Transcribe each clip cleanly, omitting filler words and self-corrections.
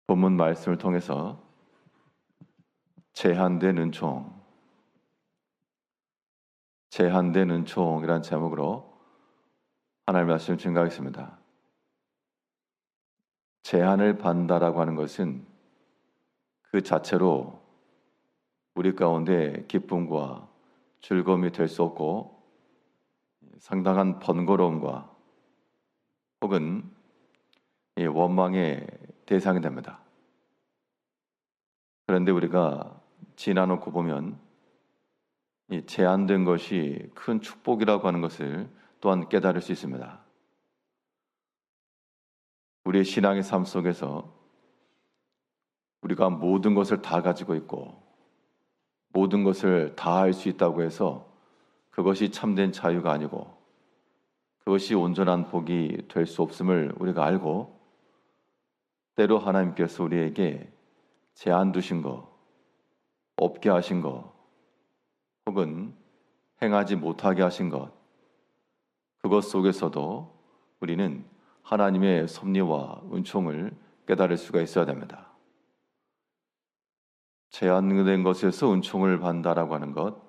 본문 말씀을 통해서 제한된 은총이란 제목으로 하나님의 말씀을 증거하겠습니다. 제한을 받는다라고 하는 것은 그 자체로 우리 가운데 기쁨과 즐거움이 될 수 없고 상당한 번거로움과 혹은 원망의 대상이 됩니다. 그런데 우리가 지나놓고 보면 이 제한된 것이 큰 축복이라고 하는 것을 또한 깨달을 수 있습니다. 우리의 신앙의 삶 속에서 우리가 모든 것을 다 가지고 있고 모든 것을 다 할 수 있다고 해서 그것이 참된 자유가 아니고 그것이 온전한 복이 될 수 없음을 우리가 알고 때로 하나님께서 우리에게 제한 두신 것, 없게 하신 것, 혹은 행하지 못하게 하신 것, 그것 속에서도 우리는 하나님의 섭리와 은총을 깨달을 수가 있어야 됩니다. 제한된 것에서 은총을 받는다라고 하는 것,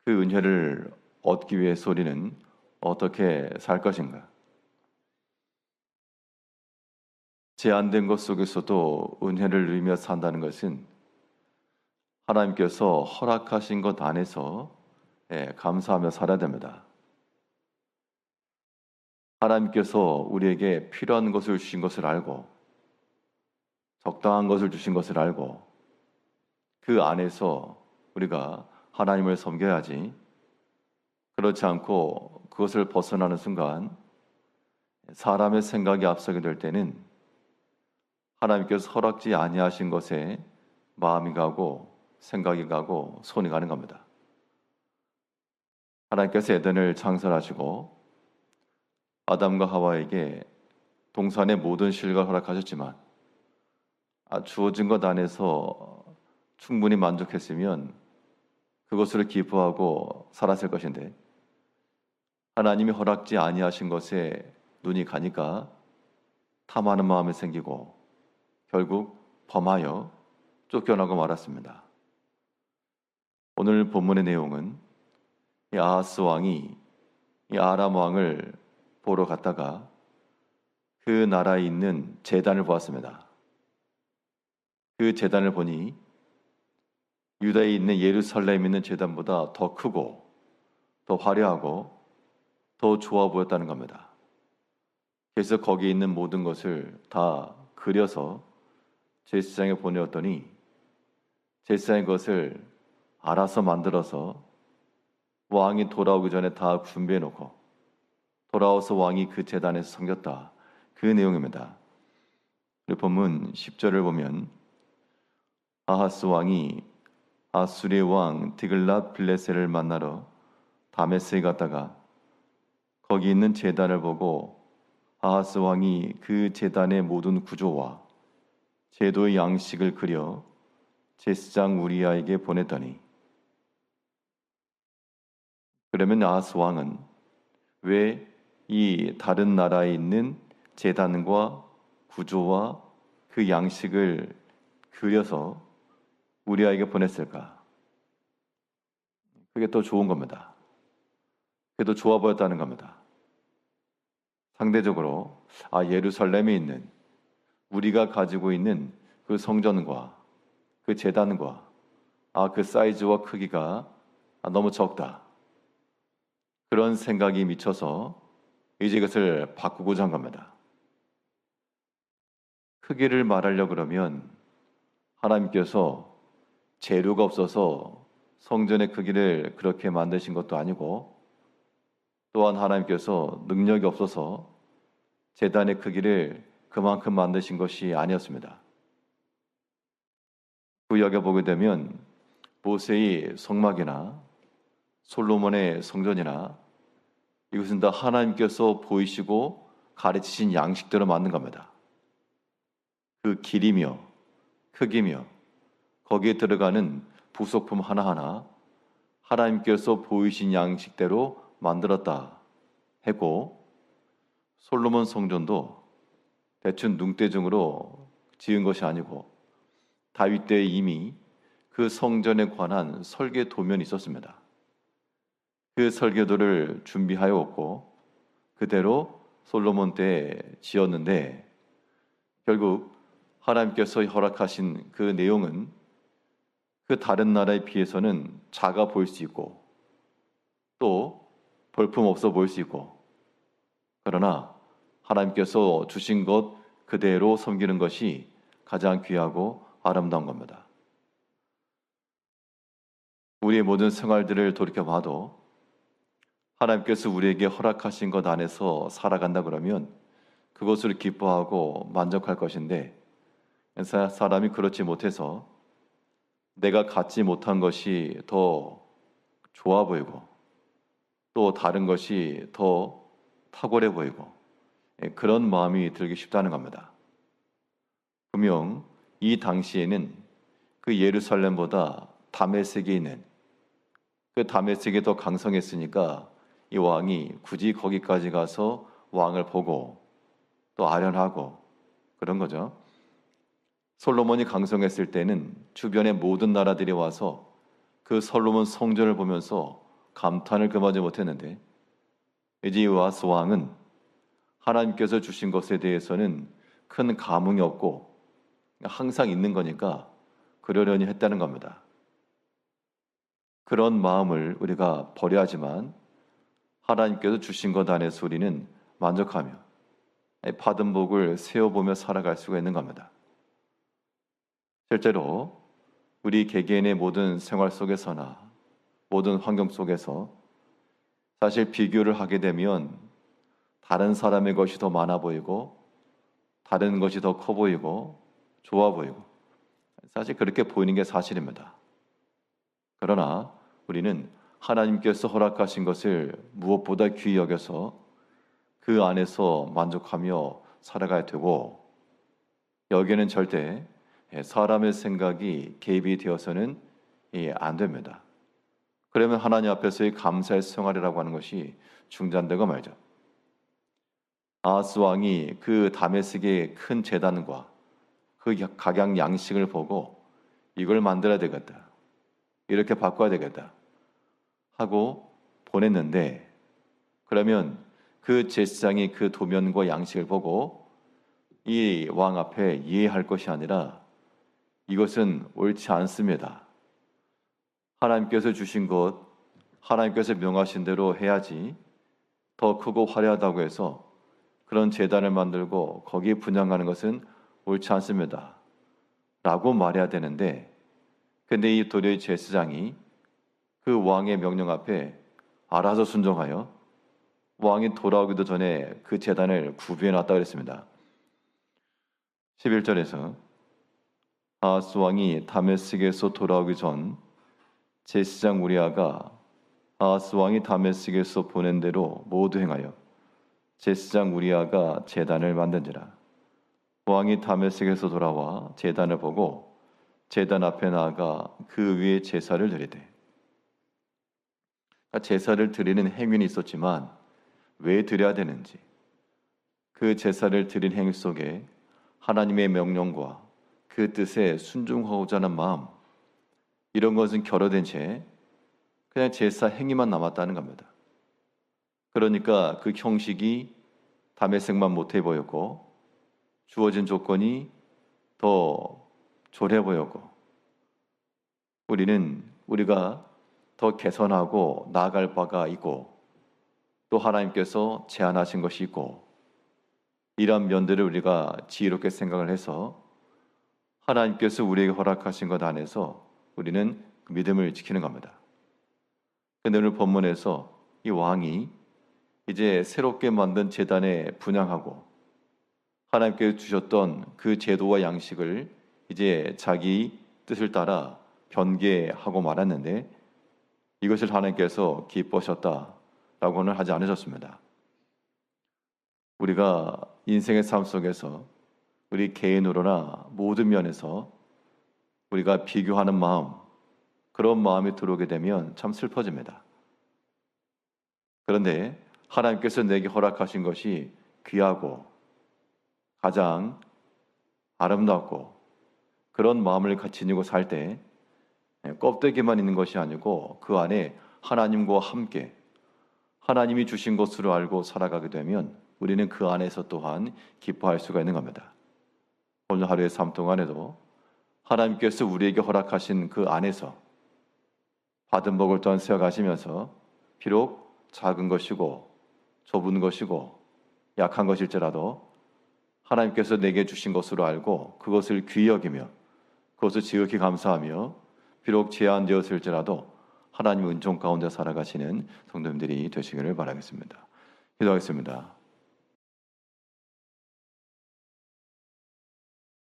그 은혜를 얻기 위해서 우리는 어떻게 살 것인가? 제한된 것 속에서도 은혜를 누리며 산다는 것은 하나님께서 허락하신 것 안에서 감사하며 살아야 됩니다. 하나님께서 우리에게 필요한 것을 주신 것을 알고 적당한 것을 주신 것을 알고 그 안에서 우리가 하나님을 섬겨야지, 그렇지 않고 그것을 벗어나는 순간 사람의 생각이 앞서게 될 때는 하나님께서 허락지 아니하신 것에 마음이 가고 생각이 가고 손이 가는 겁니다. 하나님께서 에덴을 창설하시고 아담과 하와에게 동산의 모든 실과를 허락하셨지만 주어진 것 안에서 충분히 만족했으면 그것으로 기뻐하고 살았을 것인데 하나님이 허락지 아니하신 것에 눈이 가니까 탐하는 마음이 생기고 결국 범하여 쫓겨나고 말았습니다. 오늘 본문의 내용은 이 아하스 왕이 이 아람 왕을 보러 갔다가 그 나라에 있는 제단을 보았습니다. 그 제단을 보니 유다에 있는 예루살렘에 있는 제단보다 더 크고 더 화려하고 더 좋아 보였다는 겁니다. 그래서 거기에 있는 모든 것을 다 그려서 제사장에 보내었더니 제사장이 그것을 알아서 만들어서 왕이 돌아오기 전에 다 준비해 놓고 돌아와서 왕이 그 제단에서 섬겼다, 그 내용입니다. 우리 본문 10절을 보면 아하스 왕이 아수리의 왕 디글랏 빌레셀을 만나러 다메섹에 갔다가 거기 있는 제단을 보고 아하스 왕이 그 제단의 모든 구조와 제도의 양식을 그려 제사장 우리야에게 보냈더니, 그러면 아하스 왕은 왜 이 다른 나라에 있는 제단과 구조와 그 양식을 그려서 우리아에게 보냈을까? 그게 더 좋은 겁니다. 그게 더 좋아 보였다는 겁니다. 상대적으로 예루살렘에 있는 우리가 가지고 있는 그 성전과 그 제단과 그 사이즈와 크기가 너무 적다, 그런 생각이 미쳐서 이제 이것을 바꾸고자 한 겁니다. 크기를 말하려고 그러면 하나님께서 재료가 없어서 성전의 크기를 그렇게 만드신 것도 아니고 또한 하나님께서 능력이 없어서 제단의 크기를 그만큼 만드신 것이 아니었습니다. 구약에 보게 되면 모세의 성막이나 솔로몬의 성전이나 이것은 다 하나님께서 보이시고 가르치신 양식대로 만든 겁니다. 그 길이며 크기며 거기에 들어가는 부속품 하나하나 하나님께서 보이신 양식대로 만들었다 했고, 솔로몬 성전도 대충 눈대중으로 지은 것이 아니고 다윗 때에 이미 그 성전에 관한 설계 도면이 있었습니다. 그 설계도를 준비하였고 그대로 솔로몬 때에 지었는데 결국 하나님께서 허락하신 그 내용은 그 다른 나라에 비해서는 작아 보일 수 있고 또 볼품없어 보일 수 있고 그러나 하나님께서 주신 것 그대로 섬기는 것이 가장 귀하고 아름다운 겁니다. 우리의 모든 생활들을 돌이켜봐도 하나님께서 우리에게 허락하신 것 안에서 살아간다 그러면 그것을 기뻐하고 만족할 것인데 사람이 그렇지 못해서 내가 갖지 못한 것이 더 좋아 보이고 또 다른 것이 더 탁월해 보이고 그런 마음이 들기 쉽다는 겁니다. 분명 이 당시에는 그 예루살렘보다 다메섹에 있는 그 다메섹이 더 강성했으니까 이 왕이 굳이 거기까지 가서 왕을 보고 또 아련하고 그런 거죠. 솔로몬이 강성했을 때는 주변의 모든 나라들이 와서 그 솔로몬 성전을 보면서 감탄을 금하지 못했는데 이제 요아스 왕은 하나님께서 주신 것에 대해서는 큰 감흥이 없고 항상 있는 거니까 그러려니 했다는 겁니다. 그런 마음을 우리가 버려야지만 하나님께서 주신 것 안에서 우리는 만족하며 받은 복을 세어보며 살아갈 수가 있는 겁니다. 실제로 우리 개개인의 모든 생활 속에서나 모든 환경 속에서 사실 비교를 하게 되면 다른 사람의 것이 더 많아 보이고 다른 것이 더 커 보이고 좋아 보이고 사실 그렇게 보이는 게 사실입니다. 그러나 우리는 하나님께서 허락하신 것을 무엇보다 귀히 여겨서 그 안에서 만족하며 살아가야 되고 여기에는 절대 사람의 생각이 개입이 되어서는 안 됩니다. 그러면 하나님 앞에서의 감사의 생활이라고 하는 것이 중단되고 말죠. 아하스 왕이 그 다메섹의 큰 제단과 그 각양 양식을 보고 이걸 만들어야 되겠다. 이렇게 바꿔야 되겠다. 하고 보냈는데 그러면 그 제사장이 그 도면과 양식을 보고 이 왕 앞에 이해할 것이 아니라 이것은 옳지 않습니다. 하나님께서 주신 것, 하나님께서 명하신 대로 해야지 더 크고 화려하다고 해서 그런 제단을 만들고 거기에 분향하는 것은 옳지 않습니다. 라고 말해야 되는데 근데 이 도리의 제사장이 그 왕의 명령 앞에 알아서 순종하여 왕이 돌아오기도 전에 그 제단을 구비해 놨다고 그랬습니다. 11절에서 아하스 왕이 다메섹에서 돌아오기 전 제사장 우리아가 아하스 왕이 다메섹에서 보낸 대로 모두 행하여 제사장 우리아가 제단을 만든지라. 왕이 다메섹에서 돌아와 제단을 보고 제단 앞에 나아가 그 위에 제사를 드리되 제사를 드리는 행위는 있었지만 왜 드려야 되는지 그 제사를 드린 행위 속에 하나님의 명령과 그 뜻에 순종하고자 하는 마음 이런 것은 결여된 채 그냥 제사 행위만 남았다는 겁니다. 그러니까 그 형식이 다메섹만 못해 보였고 주어진 조건이 더 졸해 보였고 우리가 더 개선하고 나아갈 바가 있고 또 하나님께서 제안하신 것이 있고 이런 면들을 우리가 지혜롭게 생각을 해서 하나님께서 우리에게 허락하신 것 안에서 우리는 그 믿음을 지키는 겁니다. 근데 오늘 본문에서 이 왕이 이제 새롭게 만든 제단에 분향하고 하나님께서 주셨던 그 제도와 양식을 이제 자기 뜻을 따라 변개하고 말았는데 이것을 하나님께서 기뻐하셨다라고는 하지 않으셨습니다. 우리가 인생의 삶 속에서 우리 개인으로나 모든 면에서 우리가 비교하는 마음, 그런 마음이 들어오게 되면 참 슬퍼집니다. 그런데 하나님께서 내게 허락하신 것이 귀하고 가장 아름답고 그런 마음을 지니고 살 때 껍데기만 있는 것이 아니고 그 안에 하나님과 함께 하나님이 주신 것으로 알고 살아가게 되면 우리는 그 안에서 또한 기뻐할 수가 있는 겁니다. 오늘 하루의 삶 동안에도 하나님께서 우리에게 허락하신 그 안에서 받은 복을 또한 세워가시면서 비록 작은 것이고 좁은 것이고 약한 것일지라도 하나님께서 내게 주신 것으로 알고 그것을 귀히 여기며 그것을 지극히 감사하며 비록 제한되었을지라도 하나님 은총 가운데 살아가시는 성도님들이 되시기를 바라겠습니다. 기도하겠습니다.